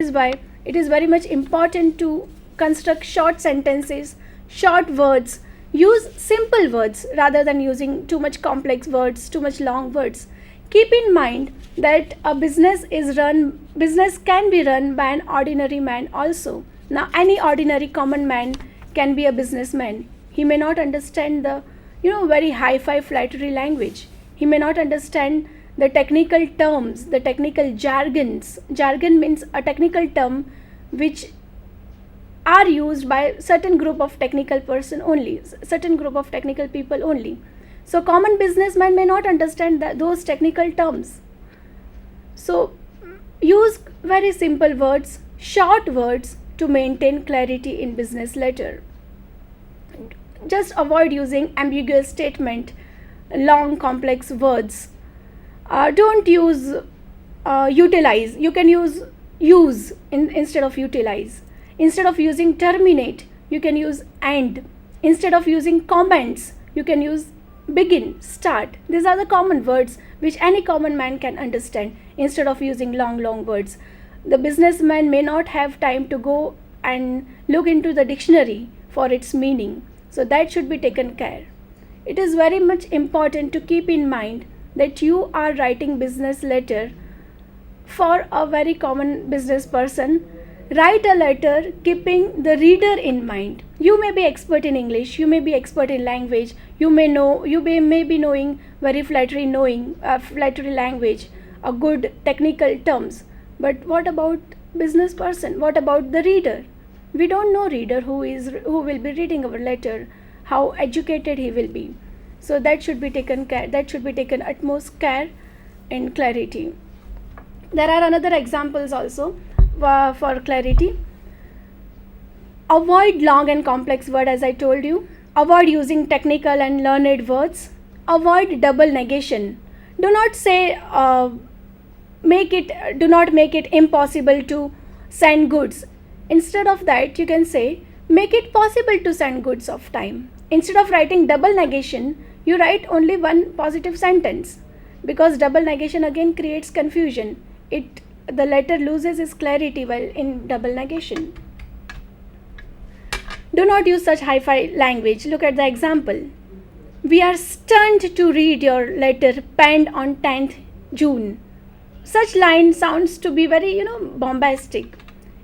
is why it is very much important to construct short sentences, short words, use simple words rather than using too much complex words, too much long words. Keep in mind that a business can be run by an ordinary man also. Now any ordinary common man can be a businessman. He may not understand the very hi-fi flattery language. He may not understand the technical terms, the technical jargons. Jargon means a technical term which are used by certain group of technical person only, certain group of technical people only. So common businessman may not understand those technical terms. So use very simple words, short words to maintain clarity in business letter. Just avoid using ambiguous statement, long complex words. Don't use utilize. You can use instead of utilize. Instead of using terminate, you can use end. Instead of using comments, you can use begin, start. These are the common words which any common man can understand instead of using long words. The businessman may not have time to go and look into the dictionary for its meaning. So that should be taken care. It is very much important to keep in mind that you are writing business letter for a very common business person. Write a letter keeping the reader in mind. You may be expert in English, you may be expert in language, you may be knowing very flattery language, a good technical terms. But what about business person? What about the reader? We don't know reader who will be reading our letter, how educated he will be. So that should be taken care. That should be taken utmost care and clarity. There are another examples also for clarity. Avoid long and complex word, as I told you. Avoid using technical and learned words. Avoid double negation. Do not say do not make it impossible to send goods. Instead of that, you can say make it possible to send goods of time. Instead of writing double negation, you write only one positive sentence, because double negation again creates confusion. The letter loses its clarity while in double negation. Do not use such hi-fi language. Look at the example. We are stunned to read your letter penned on 10th June. Such line sounds to be very, bombastic.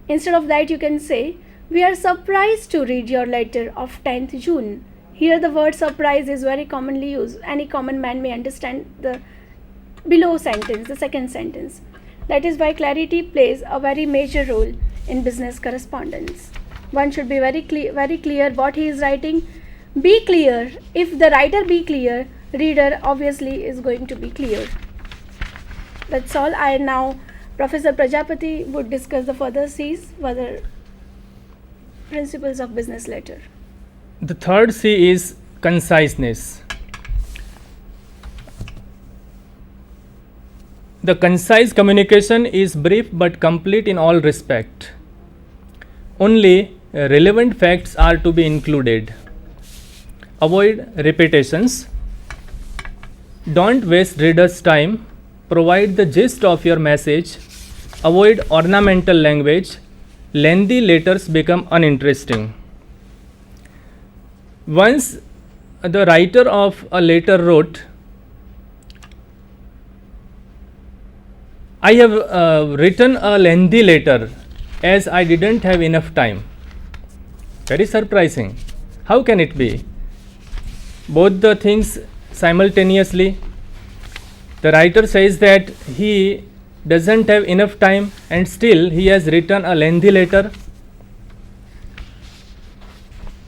Instead of that, you can say, we are surprised to read your letter of 10th June. Here the word surprise is very commonly used. Any common man may understand the below sentence, the second sentence. That is why clarity plays a very major role in business correspondence. One should be very clear what he is writing. Be clear. If the writer be clear, reader obviously is going to be clear. That's all. Now Professor Prajapati would discuss the further principles of business letter. The third C is conciseness. The concise communication is brief but complete in all respect. Only relevant facts are to be included. Avoid repetitions. Don't waste readers' time. Provide the gist of your message. Avoid ornamental language. Lengthy letters become uninteresting. Once the writer of a letter wrote, I have written a lengthy letter as I didn't have enough time. Very surprising. How can it be? Both the things simultaneously. The writer says that he doesn't have enough time and still he has written a lengthy letter.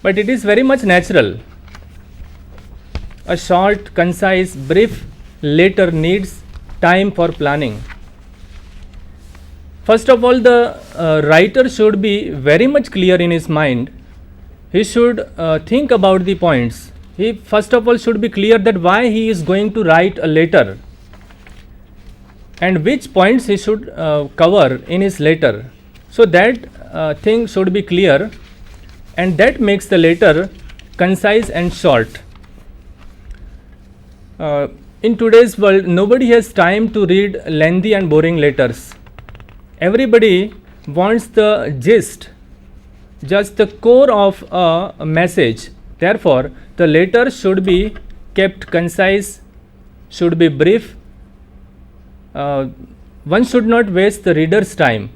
But it is very much natural. A short, concise, brief letter needs time for planning. First of all, the writer should be very much clear in his mind. He should think about the points. He first of all should be clear that why he is going to write a letter and which points he should cover in his letter. So that thing should be clear, and that makes the letter concise and short. In today's world, nobody has time to read lengthy and boring letters. Everybody wants the gist, just the core of a message. Therefore, the letter should be kept concise, should be brief. One should not waste the reader's time.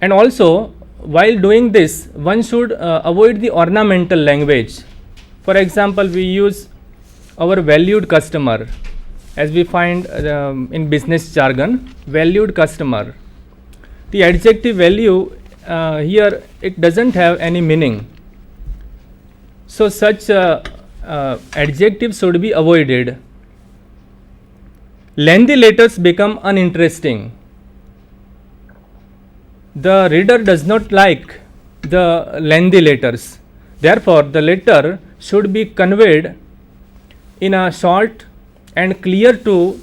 And also, while doing this, one should avoid the ornamental language. For example, we use our valued customer, as we find in business jargon, valued customer. The adjective value here, it doesn't have any meaning. So such adjectives should be avoided. Lengthy letters become uninteresting. The reader does not like the lengthy letters. Therefore, the letter should be conveyed in a short and clear to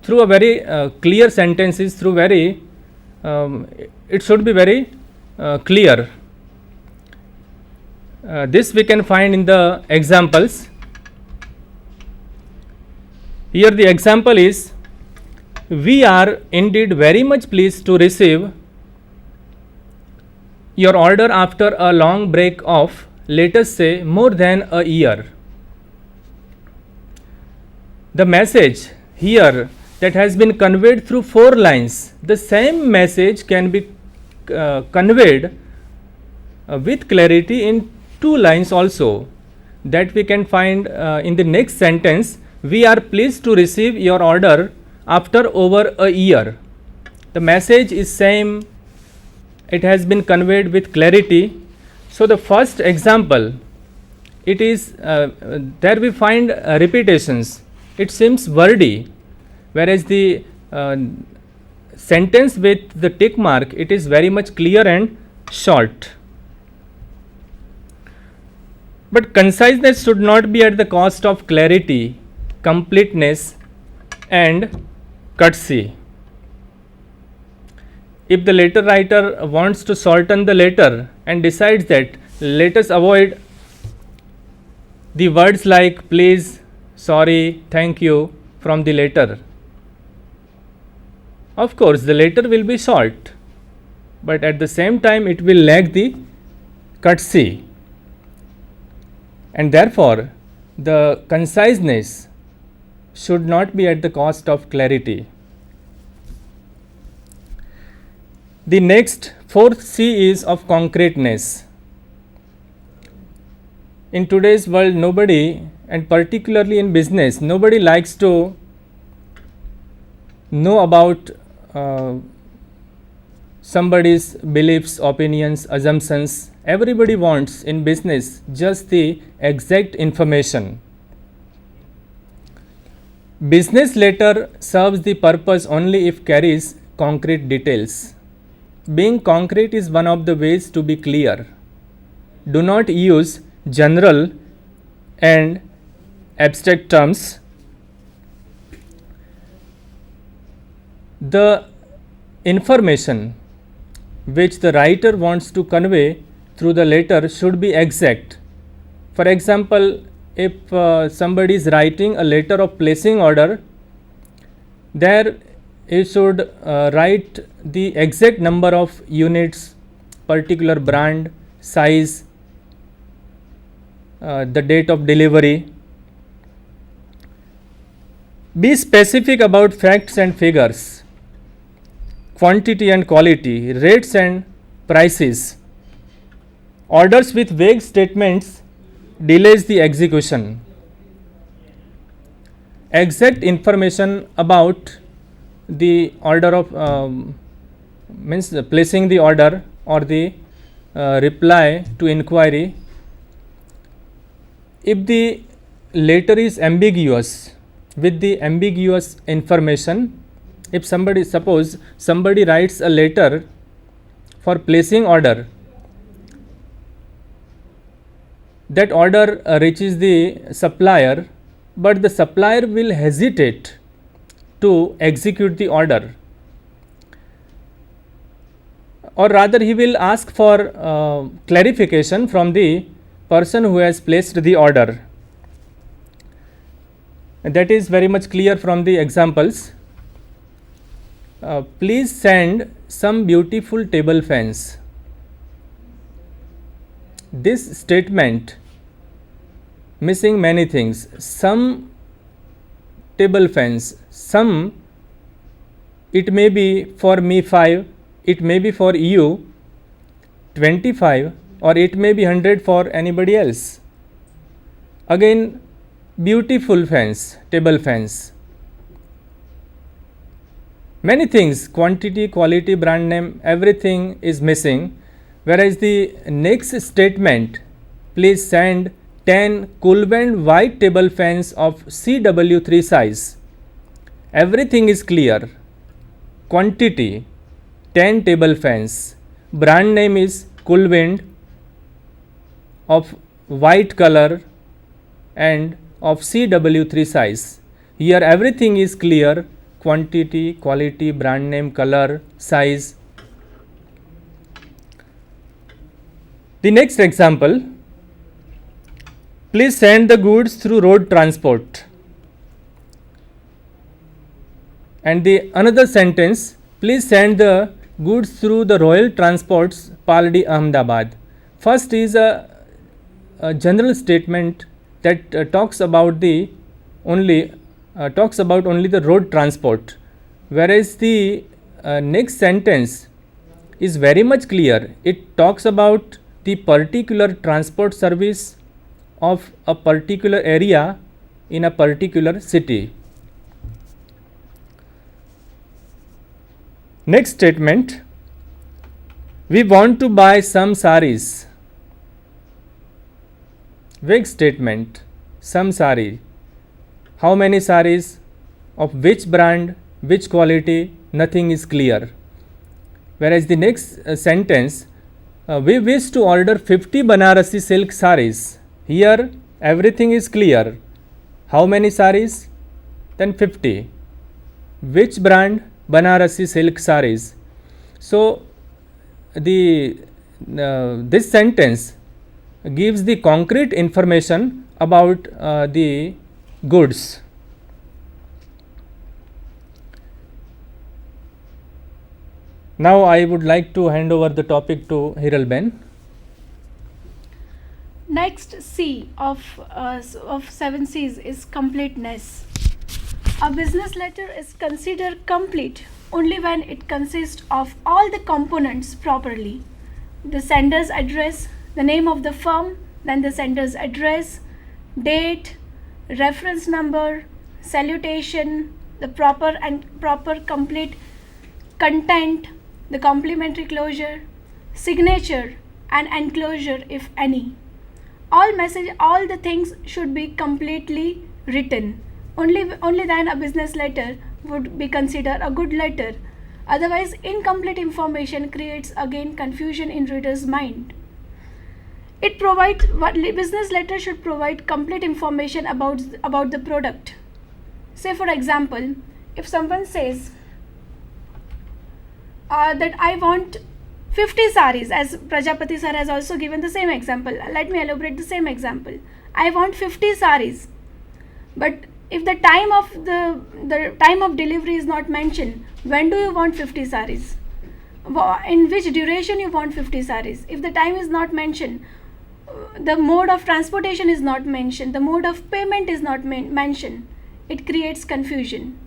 through a very clear sentences, through very it should be very clear. This we can find in the examples. Here the example is, we are indeed very much pleased to receive your order after a long break of, let us say, more than a year. The message here that has been conveyed through 4 lines, the same message can be conveyed with clarity in 2 lines also. That we can find in the next sentence, we are pleased to receive your order after over a year. The message is same, it has been conveyed with clarity. So the first example, it is there we find repetitions. It seems wordy, whereas the sentence with the tick mark, it is very much clear and short. But conciseness should not be at the cost of clarity, completeness and courtesy. If the letter writer wants to shorten the letter and decides that let us avoid the words like please, sorry, thank you from the letter, of course the letter will be short, but at the same time it will lack the courtesy, and therefore the conciseness should not be at the cost of clarity. The next 4th C is of concreteness. In today's world, nobody, and particularly in business, nobody likes to know about somebody's beliefs, opinions, assumptions. Everybody wants in business just the exact information. Business letter serves the purpose only if carries concrete details. Being concrete is one of the ways to be clear. Do not use general and abstract terms. The information which the writer wants to convey through the letter should be exact. For example, if somebody is writing a letter of placing order, there he should write the exact number of units, particular brand, size, the date of delivery. Be specific about facts and figures, quantity and quality, rates and prices. Orders with vague statements delays the execution. Exact information about the order of means placing the order or the reply to inquiry. If the letter is ambiguous, with the ambiguous information, if suppose somebody writes a letter for placing order, that order reaches the supplier, but the supplier will hesitate to execute the order, or rather he will ask for clarification from the person who has placed the order. That is very much clear from the examples. please send some beautiful table fans. This statement missing many things. Some table fans, some, it may be for me 5, it may be for you 25, or it may be 100 for anybody else. Again, beautiful fans, table fans. Many things, quantity, quality, brand name, everything is missing. Whereas the next statement, please send 10 Coolband white table fans of CW3 size. Everything is clear. Quantity 10 table fans. Brand name is Coolband of white color and of CW3 size. Here everything is clear. Quantity, quality, brand name, color, size. The next example, please send the goods through road transport. And the another sentence, please send the goods through the Royal Transports, Paldi, Ahmedabad. First is a general statement that talks about only the road transport, whereas the next sentence is very much clear. It talks about the particular transport service of a particular area in a particular city. Next statement, we want to buy some saris. Vague statement, some sari. How many saris, of which brand, which quality, nothing is clear. Whereas the next sentence, we wish to order 50 Banarasi silk saris. Here everything is clear. How many saris? Then 50. Which brand? Banarasi silk saris. So this sentence gives the concrete information about the goods. Now I would like to hand over the topic to Hiral Ben. Next C of 7 C's is completeness. A business letter is considered complete only when it consists of all the components properly. The sender's address, the name of the firm, then the sender's address, date, reference number, salutation, the proper complete content, the complimentary closure, signature and enclosure if any. All the things should be completely written. Only then a business letter would be considered a good letter. Otherwise, incomplete information creates again confusion in reader's mind. Business letter should provide complete information about the product. Say for example, if someone says that I want 50 saris, as Prajapati sir has also given the same example. Let me elaborate the same example. I want 50 saris, but if the time of delivery is not mentioned, when do you want 50 saris? In which duration you want 50 saris? If the time is not mentioned, the mode of transportation is not mentioned, the mode of payment is not mentioned, it creates confusion.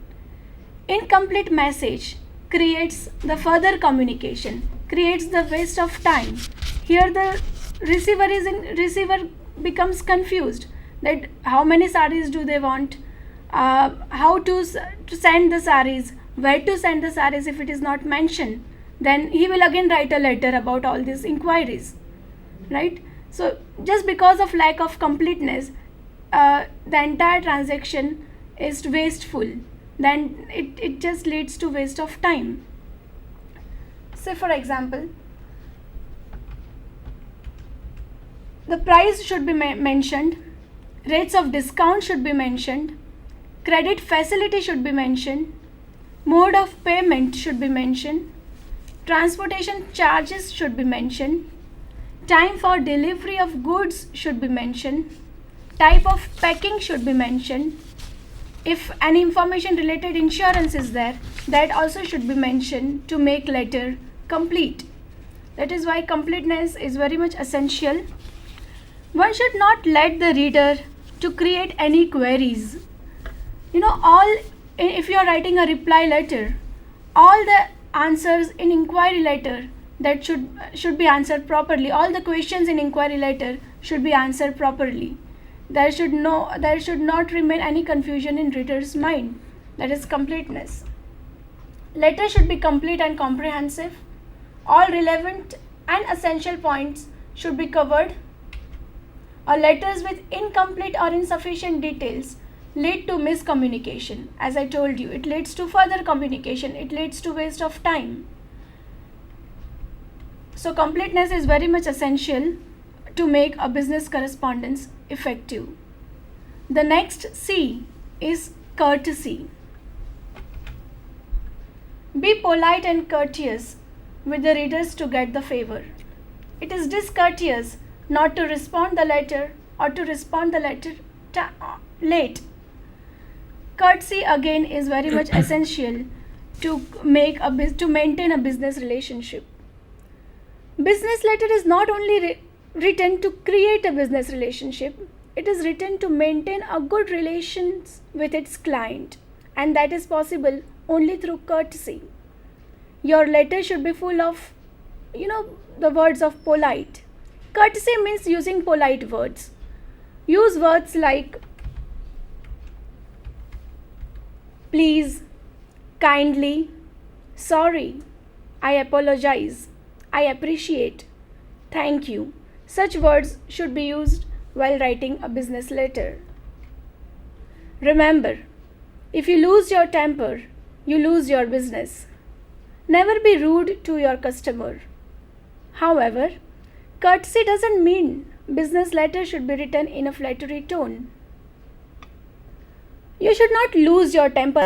Incomplete message creates the further communication, creates the waste of time. Here the receiver becomes confused that how many saris do they want, how to send the saris, where to send the saris. If it is not mentioned, then he will again write a letter about all these inquiries, right? So just because of lack of completeness, the entire transaction is wasteful. Then it just leads to waste of time. Say for example, the price should be mentioned, rates of discount should be mentioned, credit facility should be mentioned, mode of payment should be mentioned, transportation charges should be mentioned, time for delivery of goods should be mentioned, type of packing should be mentioned. If any information related insurance is there, that also should be mentioned to make letter complete. That is why completeness is very much essential. One should not let the reader to create any queries. If you are writing a reply letter, all the answers in inquiry letter that should be answered properly. All the questions in inquiry letter should be answered properly. There should not remain any confusion in reader's mind. That is completeness. Letter should be complete and comprehensive. All relevant and essential points should be covered. Letters with incomplete or insufficient details lead to miscommunication. As I told you, it leads to further communication. It leads to waste of time. So completeness is very much essential to make a business correspondence effective. The next C is courtesy. Be polite and courteous with the readers to get the favor. It is discourteous not to respond the letter or to respond the letter late. Courtesy again is very much essential to maintain a business relationship. Business letter is not only written to create a business relationship, it is written to maintain a good relations with its client, and that is possible only through courtesy. Your letter should be full of, the words of polite. Courtesy means using polite words. Use words like please, kindly, sorry, I apologize, I appreciate, thank you. Such words should be used while writing a business letter. Remember, if you lose your temper, you lose your business. Never be rude to your customer. However, courtesy doesn't mean business letter should be written in a flattery tone. You should not lose your temper